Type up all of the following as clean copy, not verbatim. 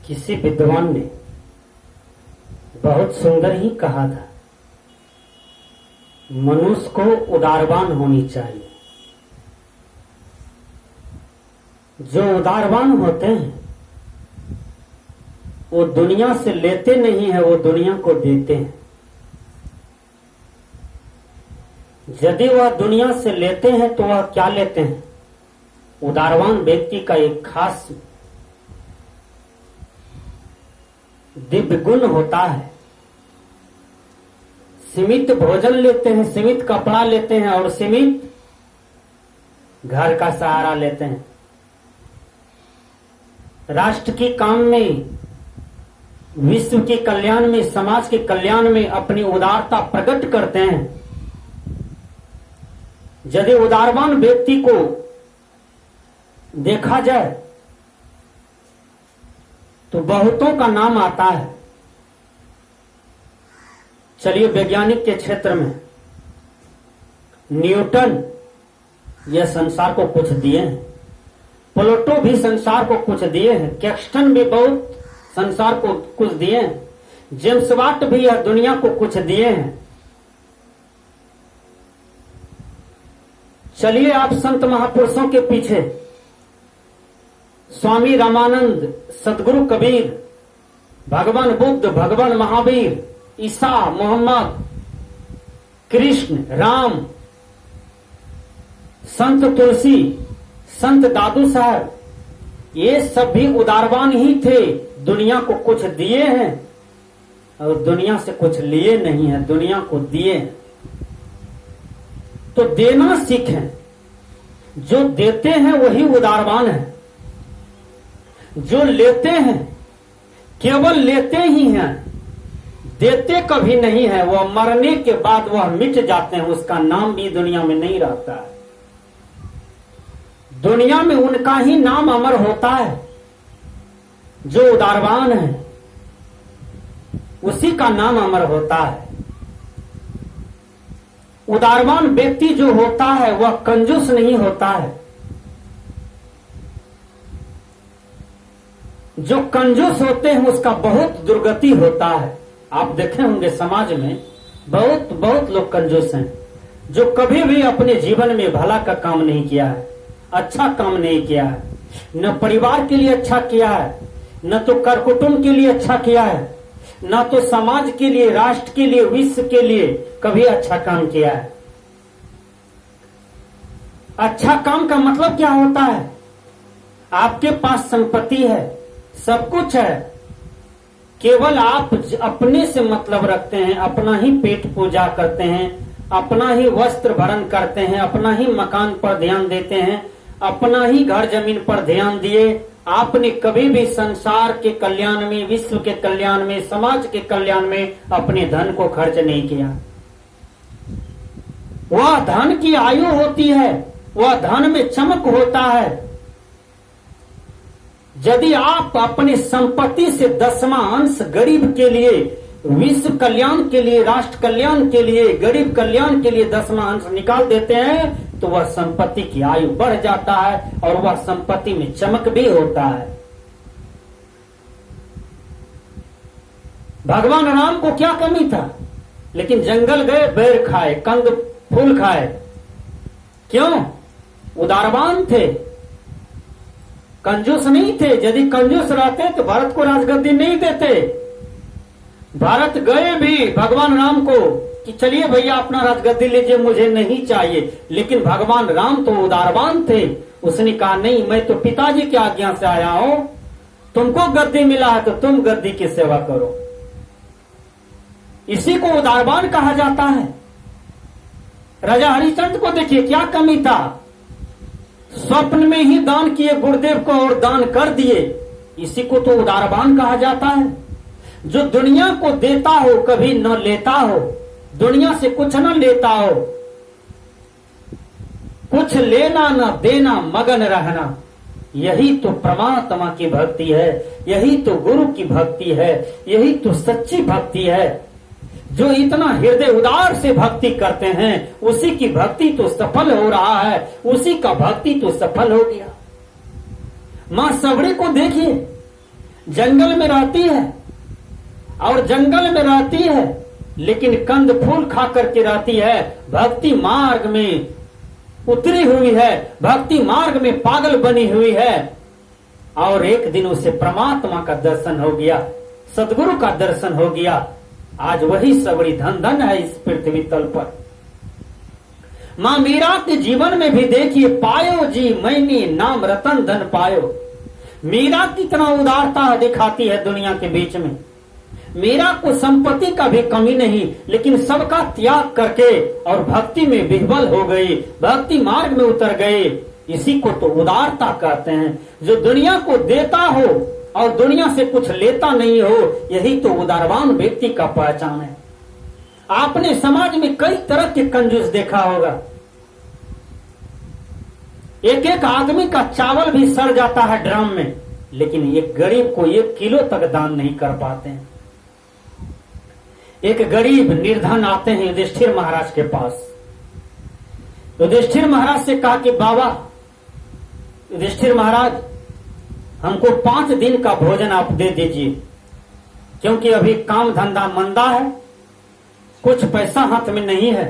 किसी विद्वान ने बहुत सुंदर ही कहा था, मनुष्य को उदारवान होनी चाहिए। जो उदारवान होते हैं वो दुनिया से लेते नहीं है, वो दुनिया को देते हैं। यदि वह दुनिया से लेते हैं तो वह क्या लेते हैं? उदारवान व्यक्ति का एक खास दिव्य गुण होता है। सीमित भोजन लेते हैं, सीमित कपड़ा लेते हैं और सीमित घर का सहारा लेते हैं। राष्ट्र के काम में, विश्व के कल्याण में, समाज के कल्याण में अपनी उदारता प्रकट करते हैं। यदि उदारवान व्यक्ति को देखा जाए तो बहुतों का नाम आता है। चलिए, वैज्ञानिक के क्षेत्र में न्यूटन यह संसार को कुछ दिए हैं, प्लेटो भी संसार को कुछ दिए हैं, कैक्सटन भी बहुत संसार को कुछ दिए हैं, जेम्स वाट भी यह दुनिया को कुछ दिए हैं। चलिए, आप संत महापुरुषों के पीछे स्वामी रामानंद, सदगुरु कबीर, भगवान बुद्ध, भगवान महावीर, ईसा, मोहम्मद, कृष्ण, राम, संत तुलसी, संत दादू साहब, ये सब भी उदारवान ही थे। दुनिया को कुछ दिए हैं और दुनिया से कुछ लिए नहीं है, दुनिया को दिए हैं। तो देना सीखें। जो देते हैं वही उदारवान है। जो लेते हैं केवल लेते ही हैं, देते कभी नहीं है। वह मरने के बाद वह मिट जाते हैं, उसका नाम भी दुनिया में नहीं रहता है। दुनिया में उनका ही नाम अमर होता है। जो उदारवान है उसी का नाम अमर होता है। उदारवान व्यक्ति जो होता है वह कंजूस नहीं होता है। जो कंजूस होते हैं उसका बहुत दुर्गति होता है। आप देखे होंगे समाज में बहुत लोग कंजूस हैं, जो कभी भी अपने जीवन में भला का काम नहीं किया है, अच्छा काम नहीं किया है, न परिवार के लिए अच्छा किया है, न तो कर कुटुंब के लिए अच्छा किया है, न तो समाज के लिए, राष्ट्र के लिए, विश्व के लिए कभी अच्छा काम किया है। अच्छा काम का मतलब क्या होता है? आपके पास संपत्ति है, सब कुछ है, केवल आप अपने से मतलब रखते हैं, अपना ही पेट पूजा करते हैं, अपना ही वस्त्र भरण करते हैं, अपना ही मकान पर ध्यान देते हैं, अपना ही घर जमीन पर ध्यान दिए। आपने कभी भी संसार के कल्याण में, विश्व के कल्याण में, समाज के कल्याण में अपने धन को खर्च नहीं किया। वह धन की आयु होती है, वह धन में चमक होता है। यदि आप अपने संपत्ति से 10वां अंश गरीब के लिए, विश्व कल्याण के लिए, राष्ट्र कल्याण के लिए, गरीब कल्याण के लिए 10वां अंश निकाल देते हैं तो वह संपत्ति की आयु बढ़ जाता है और वह संपत्ति में चमक भी होता है। भगवान राम को क्या कमी था? लेकिन जंगल गए, बेर खाए, कंद फूल खाए। क्यों? उदारवान थे, कंजूस नहीं थे। यदि कंजूस रहते तो भारत को राजगद्दी नहीं देते। भारत गए भी भगवान राम को कि चलिए भैया अपना राजगद्दी लीजिए, मुझे नहीं चाहिए। लेकिन भगवान राम तो उदारवान थे। उसने कहा नहीं, मैं तो पिताजी की आज्ञा से आया हूं, तुमको गद्दी मिला है तो तुम गद्दी की सेवा करो। इसी को उदारवान कहा जाता है। राजा हरिश्चंद्र को देखिए क्या कमी था, स्वप्न में ही दान किए गुरुदेव को और दान कर दिए। इसी को तो उदारवान कहा जाता है। जो दुनिया को देता हो, कभी न लेता हो, दुनिया से कुछ न लेता हो, कुछ लेना न देना, मगन रहना, यही तो परमात्मा की भक्ति है, यही तो गुरु की भक्ति है, यही तो सच्ची भक्ति है। जो इतना हृदय उदार से भक्ति करते हैं उसी की भक्ति तो सफल हो रहा है, उसी का भक्ति तो सफल हो गया। मां सबड़ी को देखिए, जंगल में रहती है और जंगल में रहती है लेकिन कंद फूल खा करके रहती है, भक्ति मार्ग में उतरी हुई है, भक्ति मार्ग में पागल बनी हुई है। और एक दिन उसे परमात्मा का दर्शन हो गया, सदगुरु का दर्शन हो गया। आज वही सबड़ी धन धन है इस पृथ्वी तल पर। मां मीरा के जीवन में भी देखिए, पायो जी मैंने नाम रतन धन पायो। मीरा कितना उदारता दिखाती है दुनिया के बीच में। मीरा को संपत्ति का भी कमी नहीं, लेकिन सबका त्याग करके और भक्ति में विह्वल हो गई, भक्ति मार्ग में उतर गए। इसी को तो उदारता कहते हैं। जो दुनिया को देता हो और दुनिया से कुछ लेता नहीं हो, यही तो उदारवान व्यक्ति का पहचान है। आपने समाज में कई तरह के कंजूस देखा होगा। एक एक आदमी का चावल भी सड़ जाता है ड्रम में, लेकिन एक गरीब को 1 किलो तक दान नहीं कर पाते हैं। एक गरीब निर्धन आते हैं युधिष्ठिर महाराज के पास। युधिष्ठिर महाराज से कहा कि बाबा युधिष्ठिर महाराज, हमको 5 दिन का भोजन आप दे दीजिए, क्योंकि अभी काम धंधा मंदा है, कुछ पैसा हाथ में नहीं है।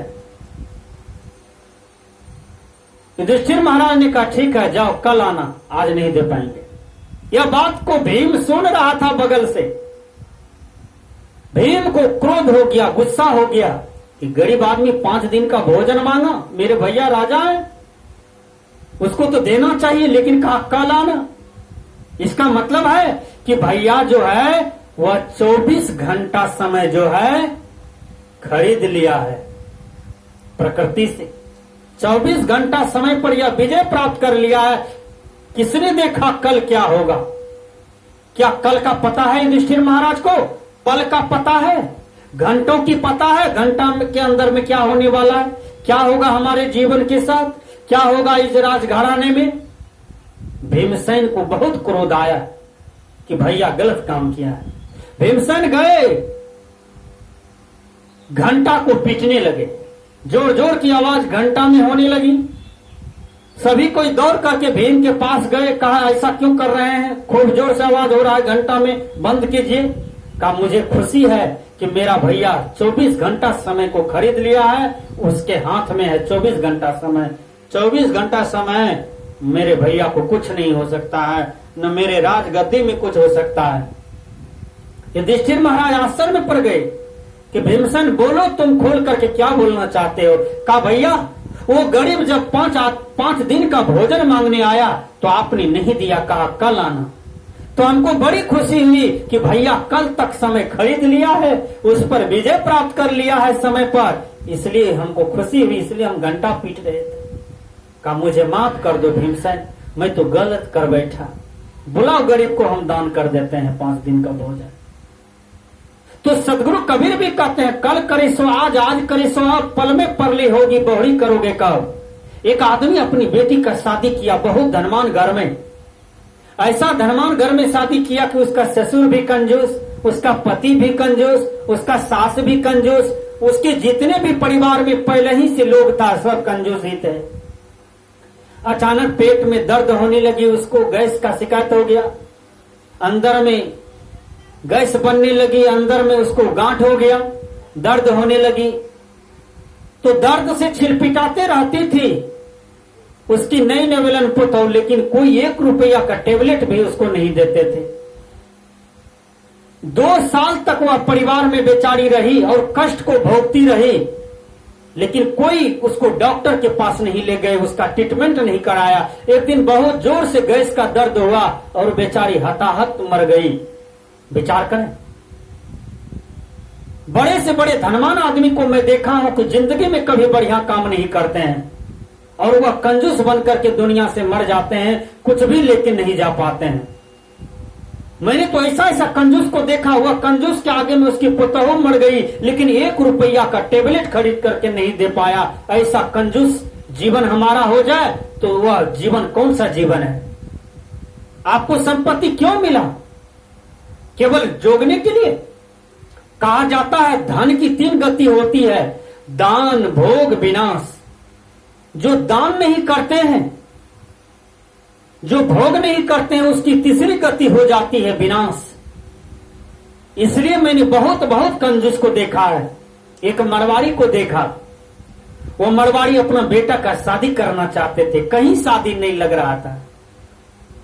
युधिष्ठिर महाराज ने कहा ठीक है, जाओ कल आना, आज नहीं दे पाएंगे। यह बात को भीम सुन रहा था बगल से। भीम को क्रोध हो गया, गुस्सा हो गया कि गरीब आदमी 5 दिन का भोजन मांगा, मेरे भैया राजा है, उसको तो देना चाहिए, लेकिन कहा कल आना। इसका मतलब है कि भैया जो है वह 24 घंटा समय जो है खरीद लिया है प्रकृति से। 24 घंटा समय पर यह विजय प्राप्त कर लिया है। किसने देखा कल क्या होगा? क्या कल का पता है युधिष्ठिर महाराज को? पल का पता है, घंटों की पता है, घंटा के अंदर में क्या होने वाला है, क्या होगा हमारे जीवन के साथ, क्या होगा इस राजघराने में। भीमसेन को बहुत क्रोध आया कि भैया गलत काम किया है। भीमसेन गए, घंटा को पीटने लगे, जोर जोर की आवाज घंटा में होने लगी। सभी कोई दौड़ करके भीम के पास गए, कहा ऐसा क्यों कर रहे हैं, खूब जोर से आवाज हो रहा है घंटा में, बंद कीजिए। कहा मुझे खुशी है कि मेरा भैया 24 घंटा समय को खरीद लिया है, उसके हाथ में है 24 घंटा समय। 24 घंटा समय मेरे भैया को कुछ नहीं हो सकता है, न मेरे राजगद्दी में कुछ हो सकता है। युधिष्ठिर महाराज आश्चर्य में पड़ गए कि भीमसेन बोलो, तुम खोल करके क्या बोलना चाहते हो। कहा भैया वो गरीब जब 5 दिन का भोजन मांगने आया तो आपने नहीं दिया, कहा कल आना। तो हमको बड़ी खुशी हुई कि भैया कल तक समय खरीद लिया है, उस पर विजय प्राप्त कर लिया है समय पर, इसलिए हमको खुशी हुई, इसलिए हम घंटा पीट रहे थे। कहा मुझे माफ कर दो भीमसेन, मैं तो गलत कर बैठा, बुलाओ गरीब को हम दान कर देते हैं 5 दिन का भोजन। तो सदगुरु कबीर भी कहते हैं कल करे सो आज, आज करे सो अब, पल में परली होगी बहुरी करोगे कब। एक आदमी अपनी बेटी का शादी किया बहुत धनवान घर में, ऐसा धनवान घर में शादी किया कि उसका ससुर भी कंजूस, उसका पति भी कंजूस, उसका सास भी कंजूस, उसके जितने भी परिवार में पहले ही से लोग था सब कंजूस ही थे। अचानक पेट में दर्द होने लगी, उसको गैस का शिकायत हो गया, अंदर में गैस बनने लगी, अंदर में उसको गांठ हो गया, दर्द होने लगी। तो दर्द से छिलपिटाते रहती थी उसकी नई नवेलन पुतौ, लेकिन कोई 1 रुपया का टेबलेट भी उसको नहीं देते थे। 2 साल तक वह परिवार में बेचारी रही और कष्ट को भोगती रही, लेकिन कोई उसको डॉक्टर के पास नहीं ले गए, उसका ट्रीटमेंट नहीं कराया। एक दिन बहुत जोर से गैस का दर्द हुआ और बेचारी हताहत मर गई। विचार करें, बड़े से बड़े धनवान आदमी को मैं देखा हूं कि जिंदगी में कभी बढ़िया काम नहीं करते हैं और वह कंजूस बन करके दुनिया से मर जाते हैं, कुछ भी लेके नहीं जा पाते हैं। मैंने तो ऐसा कंजूस को देखा, हुआ कंजूस के आगे में उसकी पुतहू मर गई, लेकिन 1 रुपया का टेबलेट खरीद करके नहीं दे पाया। ऐसा कंजूस जीवन हमारा हो जाए तो वह जीवन कौन सा जीवन है? आपको संपत्ति क्यों मिला? केवल जोगने के लिए? कहा जाता है धन की 3 गति होती है, दान, भोग, विनाश। जो दान नहीं करते हैं, जो भोग नहीं करते हैं, उसकी तीसरी गति हो जाती है विनाश। इसलिए मैंने बहुत बहुत कंजूस को देखा है। एक मरवाड़ी को देखा, वो मरवाड़ी अपना बेटा का शादी करना चाहते थे, कहीं शादी नहीं लग रहा था।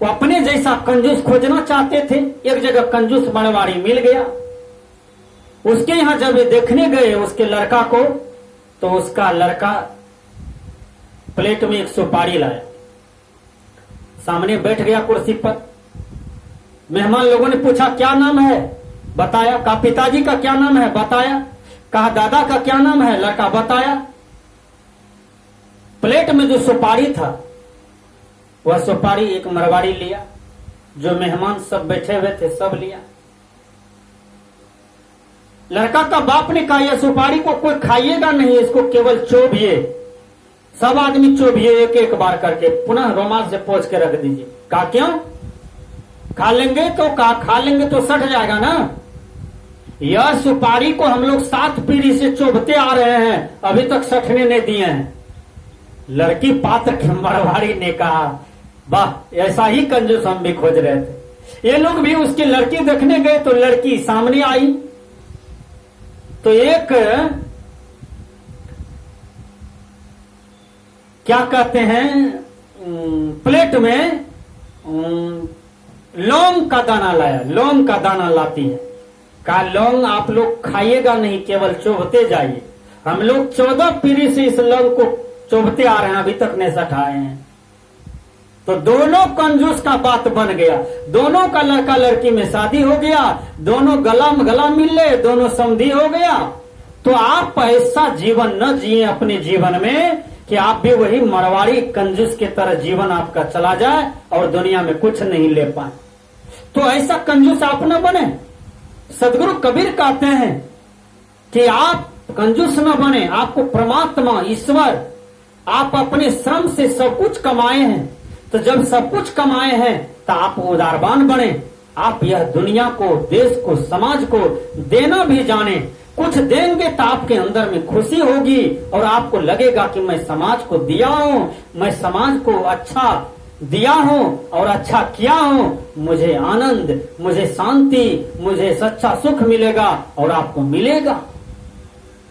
वो अपने जैसा कंजूस खोजना चाहते थे, एक जगह कंजूस मरवाड़ी मिल गया। उसके यहां जब ये देखने गए उसके लड़का को, तो उसका लड़का प्लेट में एक सुपारी लाया, सामने बैठ गया कुर्सी पर। मेहमान लोगों ने पूछा क्या नाम है, बताया। कहा पिताजी का क्या नाम है, बताया। कहा दादा का क्या नाम है, लड़का बताया। प्लेट में जो सुपारी था वह सुपारी एक मरवाड़ी लिया, जो मेहमान सब बैठे हुए थे सब लिया। लड़का का बाप ने कहा यह सुपारी को कोई खाइएगा नहीं, इसको केवल चोभिए, सब आदमी चोभिए एक एक बार करके, पुनः रुमाल से पोंछ के रख दीजिए। कहा क्यों, खा लेंगे तो? कहा खा लेंगे तो सट जाएगा ना। यह सुपारी को हम लोग 7 पीढ़ी से चोभते आ रहे हैं, अभी तक सटने नहीं दिए हैं। लड़की पात्र के मरवाड़ी ने कहा वाह, ऐसा ही कंजूस हम भी खोज रहे थे। ये लोग भी उसकी लड़की देखने गए तो लड़की सामने आई, तो एक क्या कहते हैं प्लेट में लौंग का दाना लाया, लौंग का दाना लाती है। कहा लौंग आप लोग खाइएगा नहीं, केवल चोभते जाइए। हम लोग 14 पीढ़ी से इस लौंग को चोभते आ रहे हैं, अभी तक नहीं सटाए हैं। तो दोनों कंजूस का बात बन गया, दोनों का लड़का लड़की में शादी हो गया, दोनों गला में गला मिले, दोनों समधी हो गया। तो आप ऐसा जीवन न जिए अपने जीवन में कि आप भी वही मरवाड़ी कंजूस की तरह जीवन आपका चला जाए और दुनिया में कुछ नहीं ले पाए। तो ऐसा कंजूस आप न बने। सदगुरु कबीर कहते हैं कि आप कंजूस न बने, आपको परमात्मा ईश्वर आप अपने श्रम से सब कुछ कमाए हैं। तो जब सब कुछ कमाए हैं तो आप उदारवान बने, आप यह दुनिया को, देश को, समाज को देना भी जाने। कुछ देंगे तो आपके अंदर में खुशी होगी और आपको लगेगा कि मैं समाज को दिया हूं, मैं समाज को अच्छा दिया हूं और अच्छा किया हूं, मुझे आनंद, मुझे शांति, मुझे सच्चा सुख मिलेगा और आपको मिलेगा।